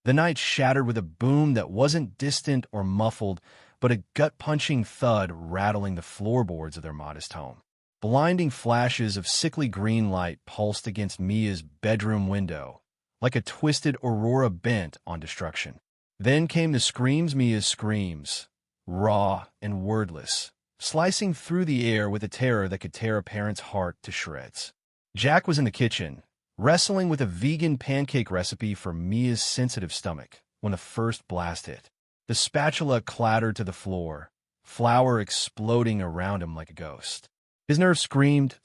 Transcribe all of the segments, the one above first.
The night shattered with a boom that wasn't distant or muffled, but a gut-punching thud rattling the floorboards of their modest home. Blinding flashes of sickly green light pulsed against Mia's bedroom window, like a twisted aurora bent on destruction. Then came the screams, Mia's screams, raw and wordless, slicing through the air with a terror that could tear a parent's heart to shreds. Jack was in the kitchen, wrestling with a vegan pancake recipe for Mia's sensitive stomach, when the first blast hit. The spatula clattered to the floor, flour exploding around him like a ghost. His nerves screamed,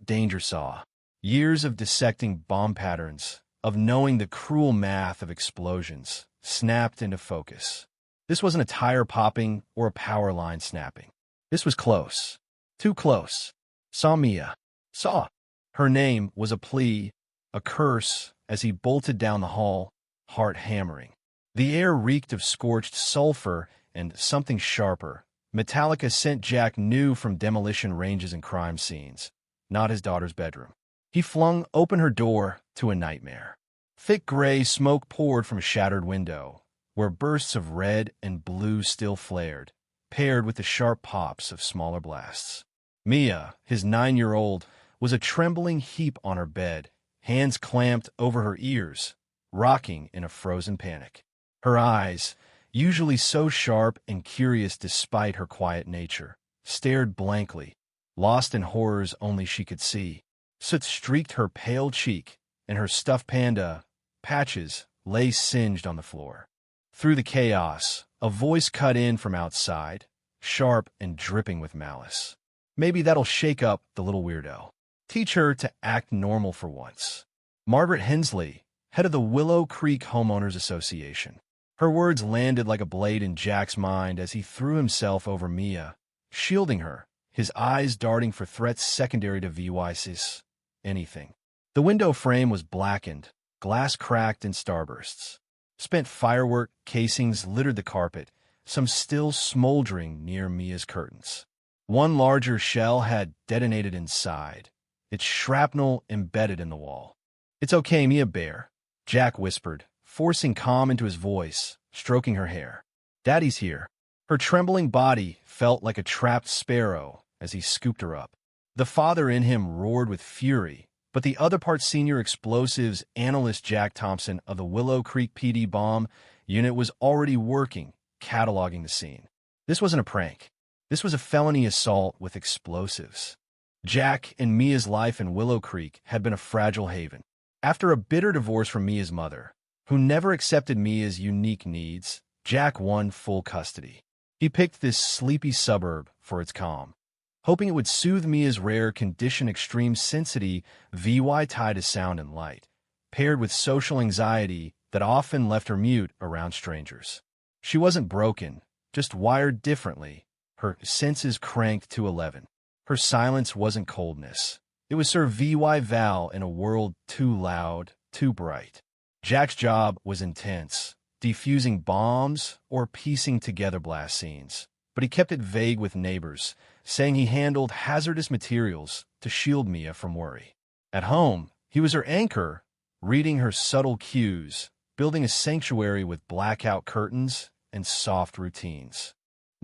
danger saw. Years of dissecting bomb patterns, of knowing the cruel math of explosions, snapped into focus. This wasn't a tire popping or a power line snapping. This was close. Too close. Saw Mia. Saw. Her name was a plea, a curse, as he bolted down the hall, heart hammering. The air reeked of scorched sulfur and something sharper. Metallica scent Jack knew from demolition ranges and crime scenes, not his daughter's bedroom. He flung open her door to a nightmare. Thick gray smoke poured from a shattered window, where bursts of red and blue still flared, paired with the sharp pops of smaller blasts. Mia, his 9-year-old, was a trembling heap on her bed, hands clamped over her ears, rocking in a frozen panic. Her eyes, usually so sharp and curious despite her quiet nature, stared blankly, lost in horrors only she could see. Soot streaked her pale cheek, and her stuffed panda, Patches, lay singed on the floor. Through the chaos, a voice cut in from outside, sharp and dripping with malice. Maybe that'll shake up the little weirdo. Teach her to act normal for once. Margaret Hensley, head of the Willow Creek Homeowners Association. Her words landed like a blade in Jack's mind as he threw himself over Mia, shielding her, his eyes darting for threats secondary to VYC's anything. The window frame was blackened, glass cracked in starbursts. Spent firework casings littered the carpet, some still smoldering near Mia's curtains. One larger shell had detonated inside, its shrapnel embedded in the wall. "It's okay, Mia Bear," Jack whispered, forcing calm into his voice, stroking her hair. "Daddy's here." Her trembling body felt like a trapped sparrow as he scooped her up. The father in him roared with fury, but the other part, Senior Explosives Analyst Jack Thompson of the Willow Creek PD Bomb Unit, was already working, cataloging the scene. This wasn't a prank. This was a felony assault with explosives. Jack and Mia's life in Willow Creek had been a fragile haven. After a bitter divorce from Mia's mother, who never accepted Mia's unique needs, Jack won full custody. He picked this sleepy suburb for its calm, hoping it would soothe Mia's rare condition extreme sensitivity VY tied to sound and light, paired with social anxiety that often left her mute around strangers. She wasn't broken, just wired differently, her senses cranked to 11. Her silence wasn't coldness. It was Sir VY Val in a world too loud, too bright. Jack's job was intense, defusing bombs or piecing together blast scenes, but he kept it vague with neighbors, saying he handled hazardous materials to shield Mia from worry. At home, he was her anchor, reading her subtle cues, building a sanctuary with blackout curtains and soft routines.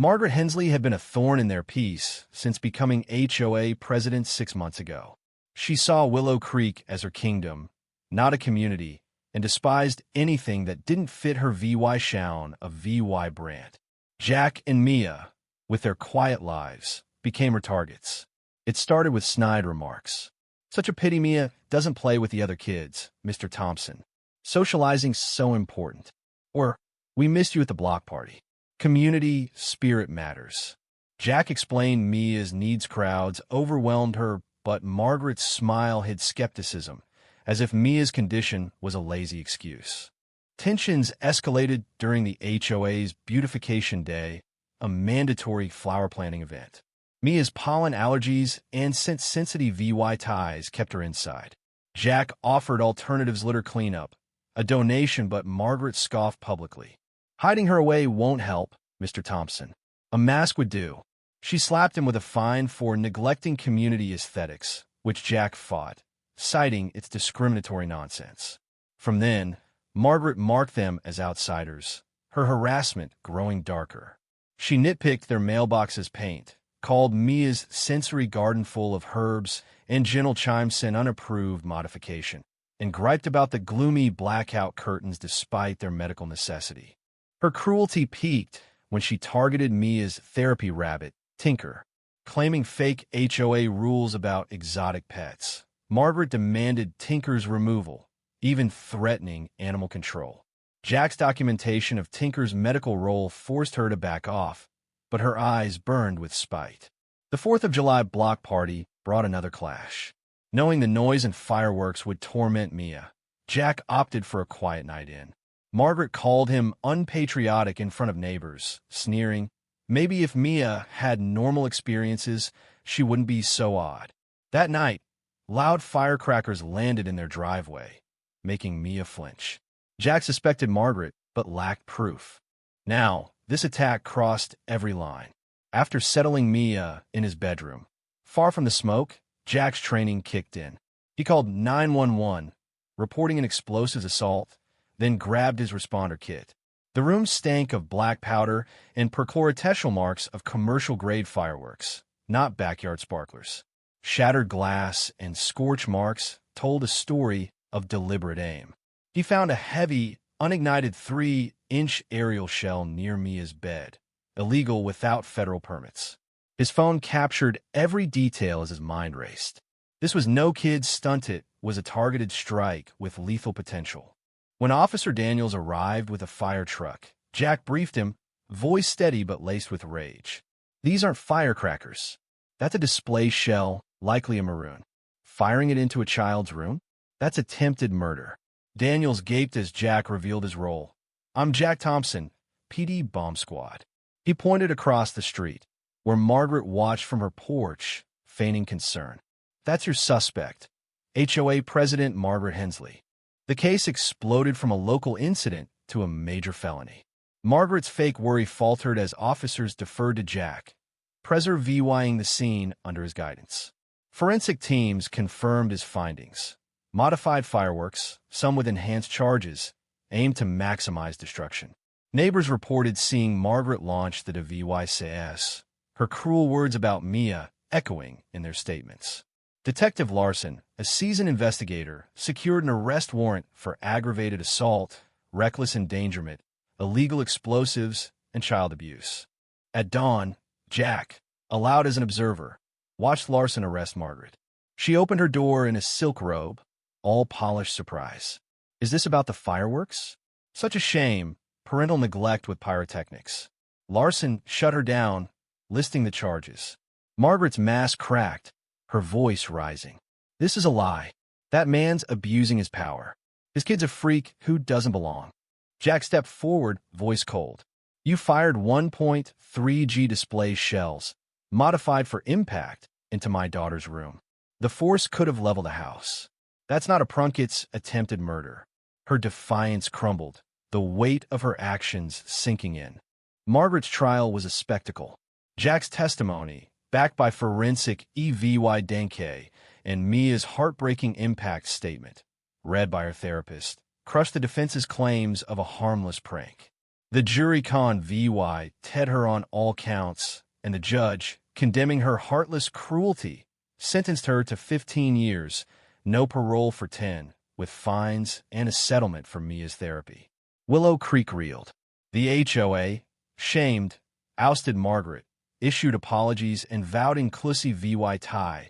Margaret Hensley had been a thorn in their peace since becoming HOA president 6 months ago. She saw Willow Creek as her kingdom, not a community, and despised anything that didn't fit her VY Shaun of VY brand. Jack and Mia, with their quiet lives, became her targets. It started with snide remarks. "Such a pity Mia doesn't play with the other kids, Mr. Thompson. Socializing's so important." Or, "We missed you at the block party." Community spirit matters. Jack explained Mia's needs crowds overwhelmed her, but Margaret's smile hid skepticism, as if Mia's condition was a lazy excuse. Tensions escalated during the HOA's Beautification Day, a mandatory flower planting event. Mia's pollen allergies and scent-sensitive VY ties kept her inside. Jack offered alternatives litter cleanup, a donation, but Margaret scoffed publicly. "Hiding her away won't help, Mr. Thompson. A mask would do." She slapped him with a fine for neglecting community aesthetics, which Jack fought, citing its discriminatory nonsense. From then, Margaret marked them as outsiders, her harassment growing darker. She nitpicked their mailbox's paint, called Mia's sensory garden full of herbs and gentle chimes an unapproved modification, and griped about the gloomy blackout curtains despite their medical necessity. Her cruelty peaked when she targeted Mia's therapy rabbit, Tinker. Claiming fake HOA rules about exotic pets, Margaret demanded Tinker's removal, even threatening animal control. Jack's documentation of Tinker's medical role forced her to back off, but her eyes burned with spite. The 4th of July block party brought another clash. Knowing the noise and fireworks would torment Mia, Jack opted for a quiet night in. Margaret called him unpatriotic in front of neighbors, sneering, maybe if Mia had normal experiences, she wouldn't be so odd. That night, loud firecrackers landed in their driveway, making Mia flinch. Jack suspected Margaret, but lacked proof. Now, this attack crossed every line. After settling Mia in his bedroom, far from the smoke, Jack's training kicked in. He called 911, reporting an explosives assault, then grabbed his responder kit. The room stank of black powder and perchlorotechnical marks of commercial-grade fireworks, not backyard sparklers. Shattered glass and scorch marks told a story of deliberate aim. He found a heavy, unignited 3-inch aerial shell near Mia's bed, illegal without federal permits. His phone captured every detail as his mind raced. This was no kid's stunt, it was a targeted strike with lethal potential. When Officer Daniels arrived with a fire truck, Jack briefed him, voice steady but laced with rage. These aren't firecrackers. That's a display shell, likely a maroon. Firing it into a child's room? That's attempted murder. Daniels gaped as Jack revealed his role. I'm Jack Thompson, PD Bomb Squad. He pointed across the street, where Margaret watched from her porch, feigning concern. That's your suspect, HOA President Margaret Hensley. The case exploded from a local incident to a major felony. Margaret's fake worry faltered as officers deferred to Jack, preserving the scene under his guidance. Forensic teams confirmed his findings. Modified fireworks, some with enhanced charges, aimed to maximize destruction. Neighbors reported seeing Margaret launch the devices, her cruel words about Mia echoing in their statements. Detective Larson, a seasoned investigator, secured an arrest warrant for aggravated assault, reckless endangerment, illegal explosives, and child abuse. At dawn, Jack, allowed as an observer, watched Larson arrest Margaret. She opened her door in a silk robe, all polished surprise. Is this about the fireworks? Such a shame, parental neglect with pyrotechnics. Larson shut her down, listing the charges. Margaret's mask cracked, her voice rising. This is a lie. That man's abusing his power. His kid's a freak who doesn't belong. Jack stepped forward, voice cold. You fired 1.3G display shells, modified for impact, into my daughter's room. The force could have leveled a house. That's not a prank, it's attempted murder. Her defiance crumbled, the weight of her actions sinking in. Margaret's trial was a spectacle. Jack's testimony, backed by forensic evidence and Mia's heartbreaking impact statement, read by her therapist, crushed the defense's claims of a harmless prank. The jury convicted her on all counts, and the judge, condemning her heartless cruelty, sentenced her to 15 years, no parole for 10, with fines and a settlement for Mia's therapy. Willow Creek reeled. The HOA, shamed, ousted Margaret, issued apologies and vowed inclusivity,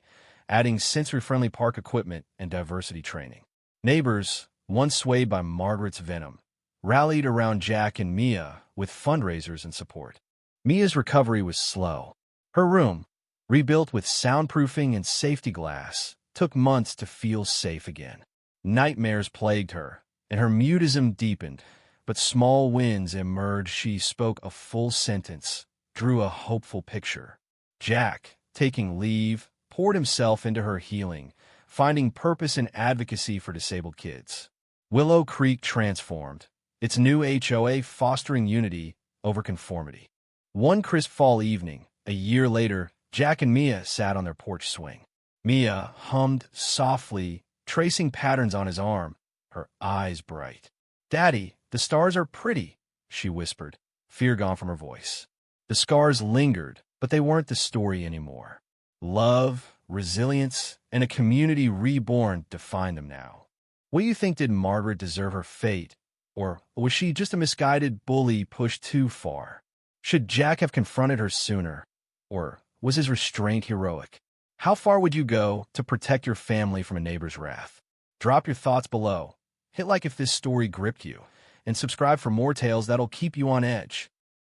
adding sensory-friendly park equipment and diversity training. Neighbors, once swayed by Margaret's venom, rallied around Jack and Mia with fundraisers and support. Mia's recovery was slow. Her room, rebuilt with soundproofing and safety glass, took months to feel safe again. Nightmares plagued her, and her mutism deepened, but small wins emerged. She spoke a full sentence, drew a hopeful picture. Jack, taking leave, poured himself into her healing, finding purpose in advocacy for disabled kids. Willow Creek transformed, its new HOA fostering unity over conformity. One crisp fall evening, a year later, Jack and Mia sat on their porch swing. Mia hummed softly, tracing patterns on his arm, her eyes bright. "Daddy, the stars are pretty," she whispered, fear gone from her voice. The scars lingered, but they weren't the story anymore. Love, resilience, and a community reborn defined them now. What do you think? Did Margaret deserve her fate? Or was she just a misguided bully pushed too far? Should Jack have confronted her sooner? Or was his restraint heroic? How far would you go to protect your family from a neighbor's wrath? Drop your thoughts below. Hit like if this story gripped you, and subscribe for more tales that'll keep you on edge.